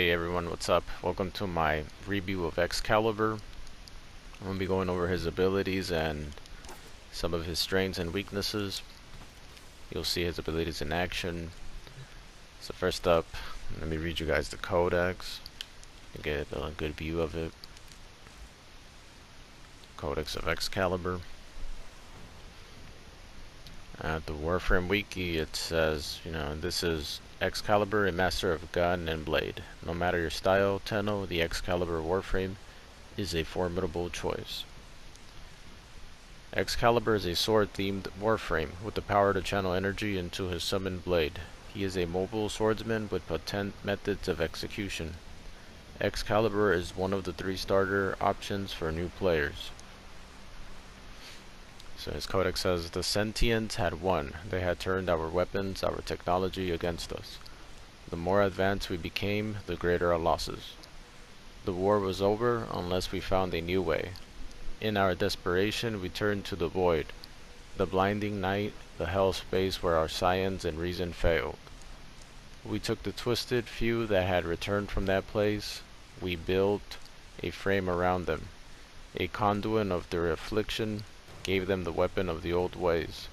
Hey everyone, what's up? Welcome to my review of Excalibur. I'm going to be going over his abilities and some of his strengths and weaknesses. You'll see his abilities in action. So first up, let me read you guys the codex to get a good view of it. Codex of Excalibur. At the Warframe wiki it says, this is Excalibur, a master of gun and blade. No matter your style, Tenno, the Excalibur Warframe is a formidable choice. Excalibur is a sword-themed warframe with the power to channel energy into his summoned blade. He is a mobile swordsman with potent methods of execution. Excalibur is one of the 3 starter options for new players. So his codex says, the Sentients had won. They had turned our weapons, our technology against us. The more advanced we became, the greater our losses. The war was over unless we found a new way. In our desperation, we turned to the void, the blinding night, the hell space where our science and reason failed. We took the twisted few that had returned from that place. We built a frame around them, a conduit of their affliction, gave them the weapon of the old ways.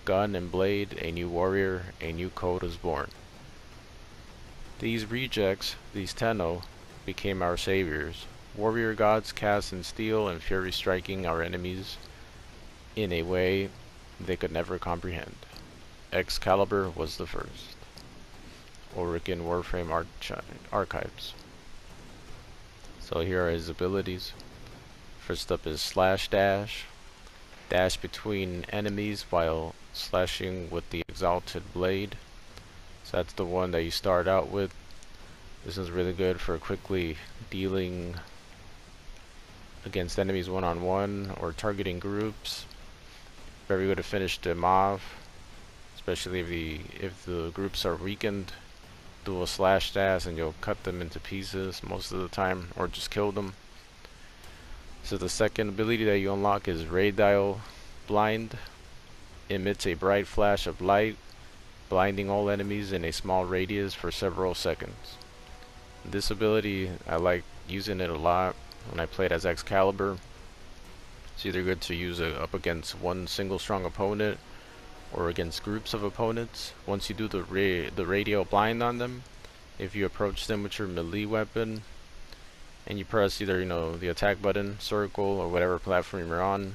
Gun and blade, a new warrior, a new code was born. These rejects, these Tenno, became our saviors. Warrior gods cast in steel and fury striking our enemies in a way they could never comprehend. Excalibur was the first. Oregon Warframe Archives. So here are his abilities. First up is slash dash. Dash between enemies while slashing with the exalted blade. So that's the one that you start out with. This is really good for quickly dealing against enemies one-on-one or targeting groups. Very good to finish them off, especially if the groups are weakened. Do a slash dash and you'll cut them into pieces most of the time, or just kill them. So the second ability that you unlock is Radial Blind. Emits a bright flash of light, blinding all enemies in a small radius for several seconds. This ability, I like using it a lot when I played as Excalibur. It's either good to use it up against one single strong opponent or against groups of opponents. Once you do the radial blind on them, if you approach them with your melee weapon and you press either the attack button, circle, or whatever platform you're on,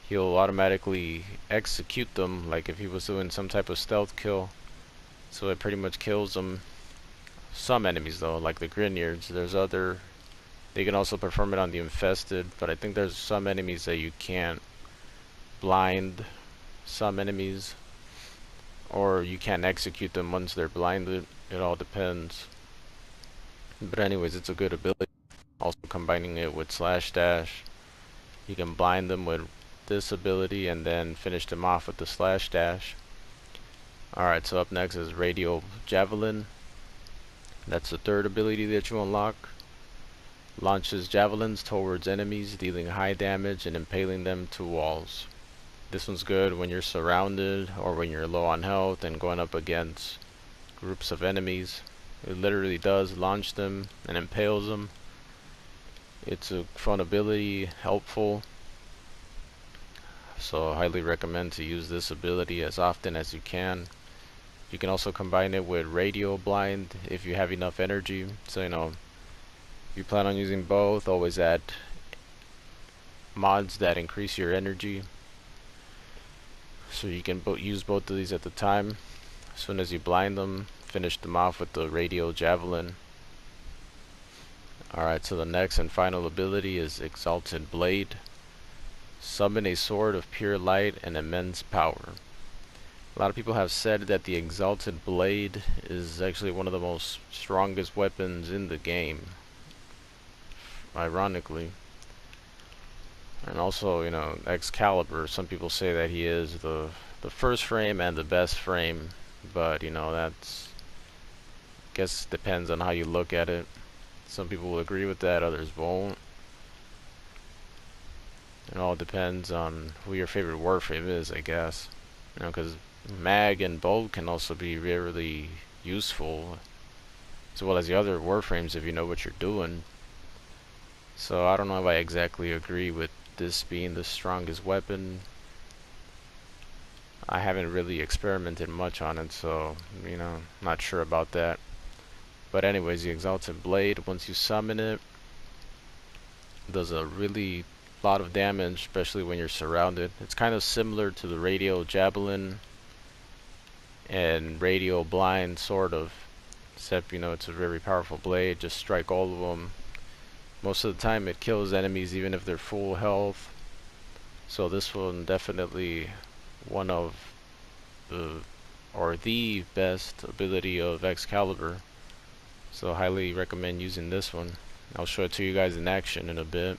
he'll automatically execute them like if he was doing some type of stealth kill. So it pretty much kills them. Some enemies though, like the Grineards, they can also perform it on the infested, but I think there's some enemies that you can't blind. Some enemies, or you can't execute them once they're blinded. It all depends. But anyways, it's a good ability. Also combining it with slash dash, you can blind them with this ability and then finish them off with the slash dash. Alright, so up next is Radial Javelin. That's the third ability that you unlock. Launches javelins towards enemies, dealing high damage and impaling them to walls. This one's good when you're surrounded or when you're low on health and going up against groups of enemies. It literally does launch them and impales them. It's a fun ability, helpful. So I highly recommend to use this ability as often as you can. You can also combine it with Radial Blind if you have enough energy. So if you plan on using both, always add mods that increase your energy. So you can use both of these at the time. As soon as you blind them, finish them off with the Radial Javelin. Alright, so the next and final ability is Exalted Blade. Summon a sword of pure light and immense power. A lot of people have said that the Exalted Blade is actually one of the most strongest weapons in the game, ironically. And also, Excalibur, some people say that he is the first frame and the best frame, but that's, I guess, depends on how you look at it. Some people will agree with that, others won't. It all depends on who your favorite warframe is, I guess. Because mag and bolt can also be really useful as well as the other Warframes if you know what you're doing. So I don't know if I exactly agree with this being the strongest weapon. I haven't really experimented much on it, so, you know, not sure about that. But anyways, the Exalted Blade, once you summon it, does a really lot of damage, especially when you're surrounded. It's kind of similar to the Radio Javelin and Radio Blind, sort of. Except, you know, it's a very powerful blade. Just strike all of them. Most of the time it kills enemies even if they're full health. So this one definitely one of the best ability of Excalibur. So highly recommend using this one. I'll show it to you guys in action in a bit.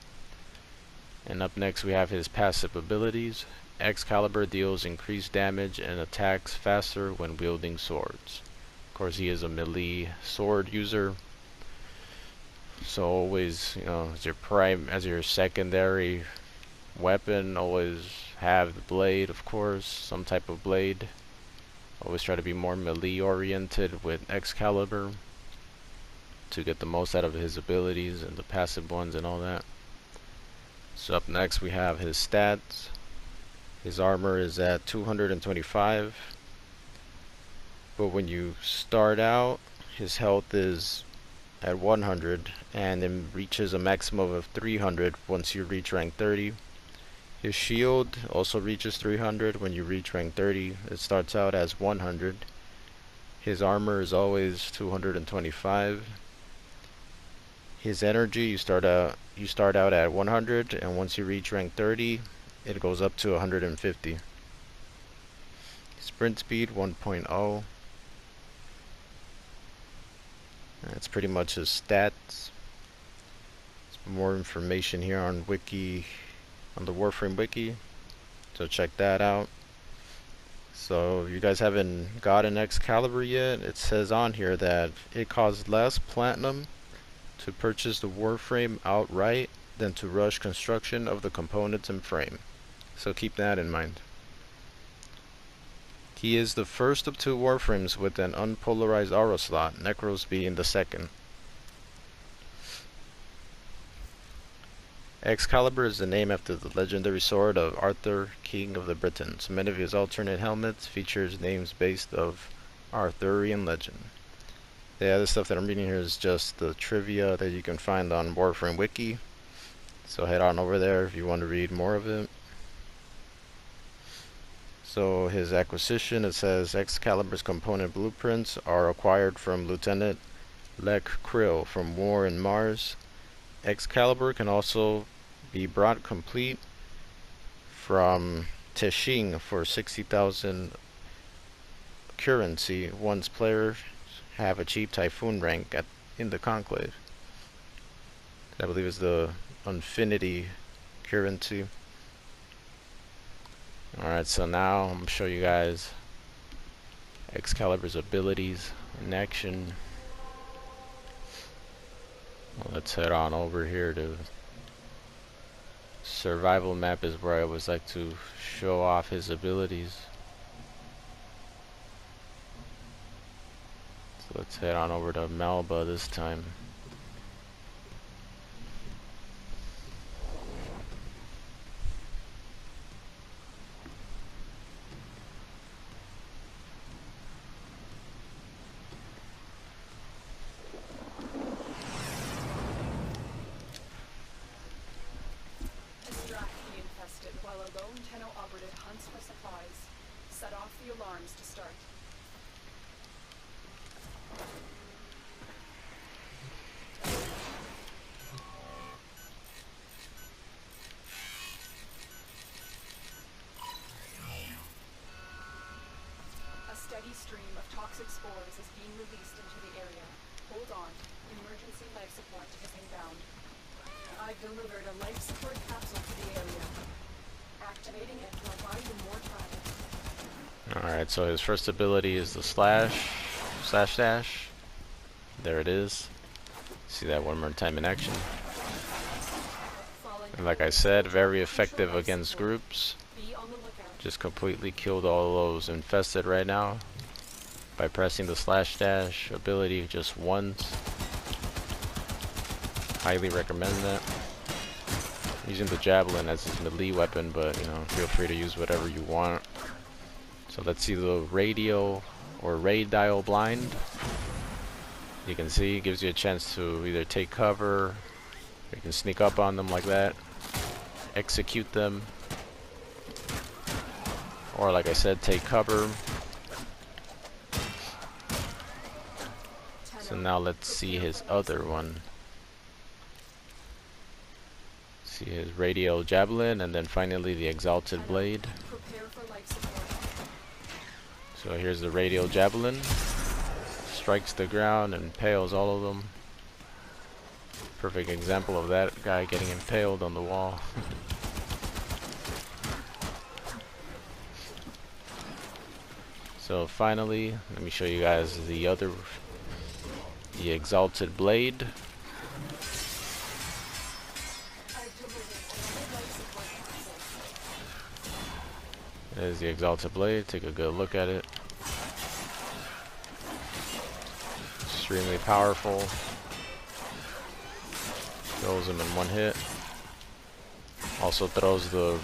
And up next we have his passive abilities. Excalibur deals increased damage and attacks faster when wielding swords. Of course, he is a melee sword user. So always, you know, as your secondary weapon, always have the blade, of course, some type of blade. Always try to be more melee oriented with Excalibur to get the most out of his abilities and the passive ones and all that. So up next we have his stats. His armor is at 225, but when you start out, his health is at 100 and then reaches a maximum of 300 once you reach rank 30. His shield also reaches 300 when you reach rank 30. It starts out as 100. His armor is always 225. His energy, you start out at 100, and once you reach rank 30, it goes up to 150. Sprint speed 1.0. That's pretty much his stats. Some more information here on the Warframe wiki, so check that out. So if you guys haven't gotten Excalibur yet, it says on here that it costs less platinum to purchase the Warframe outright than to rush construction of the components and frame. So keep that in mind. He is the first of 2 Warframes with an unpolarized aura slot, Necros being the second. Excalibur is the name after the legendary sword of Arthur, King of the Britons. Many of his alternate helmets features names based of Arthurian legend. The other stuff that I'm reading here is just the trivia that you can find on Warframe Wiki. So head on over there if you want to read more of it. So his acquisition, it says Excalibur's component blueprints are acquired from Lieutenant Lek Krill from War in Mars. Excalibur can also be brought complete from Teshing for 60,000 currency once players have achieved Typhoon rank in the Conclave. I believe it's the Infinity currency. Alright, so now I'm going to show you guys Excalibur's abilities in action. Well, let's head on over here to survival map, is where I always like to show off his abilities. So let's head on over to Malba this time. Set off the alarms to start. A steady stream of toxic spores is being released into the area. Hold on. Emergency life support is inbound. I've delivered a life support capsule to the area. Activating it will provide you more travel. Alright, so his first ability is the slash dash. There it is. See that one more time in action. And like I said, very effective against groups. Just completely killed all those infested right now. by pressing the slash dash ability just once. Highly recommend that. Using the javelin as his melee weapon, but you know, feel free to use whatever you want. So let's see the radio or ray dial blind. You can see it gives you a chance to either take cover, you can sneak up on them like that, execute them, or like I said, take cover. So now let's see his other one. See his radial javelin, and then finally the exalted blade. So here's the radial javelin. Strikes the ground and impales all of them. Perfect example of that guy getting impaled on the wall. So finally, let me show you guys the exalted blade. There's the exalted blade. Take a good look at it. Extremely powerful. Kills him in one hit. Also throws those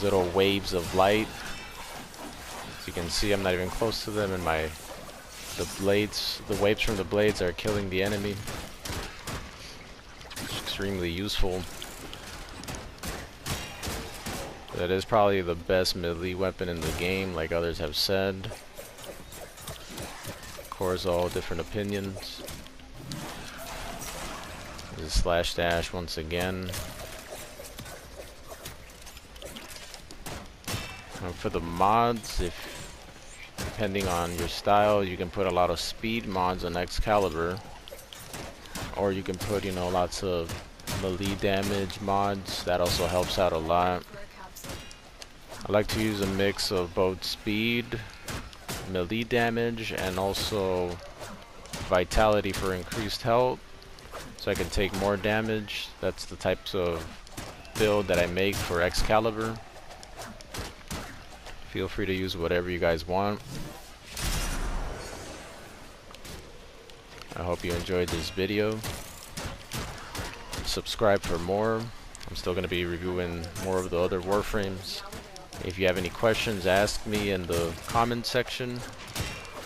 little waves of light. As you can see, I'm not even close to them, and the waves from the blades are killing the enemy. It's extremely useful. That is probably the best melee weapon in the game, like others have said. Of course, all different opinions. This is slash dash once again. And for the mods, depending on your style, you can put a lot of speed mods on Excalibur, or you can put, you know, lots of melee damage mods. That also helps out a lot. I like to use a mix of both speed, melee damage, and also vitality for increased health, so I can take more damage. That's the types of build that I make for Excalibur. Feel free to use whatever you guys want. I hope you enjoyed this video. Subscribe for more. I'm still going to be reviewing more of the other Warframes. If you have any questions, ask me in the comment section.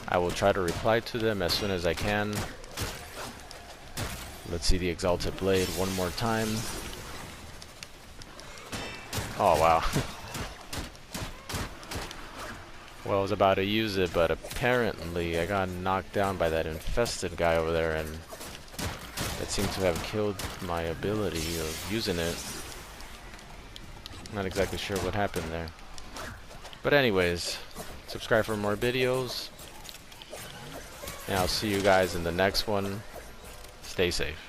I will try to reply to them as soon as I can. Let's see the exalted blade one more time. Oh wow. Well, I was about to use it, but apparently I got knocked down by that infested guy over there, and that seemed to have killed my ability of using it. Not exactly sure what happened there. But anyways, subscribe for more videos, and I'll see you guys in the next one. Stay safe.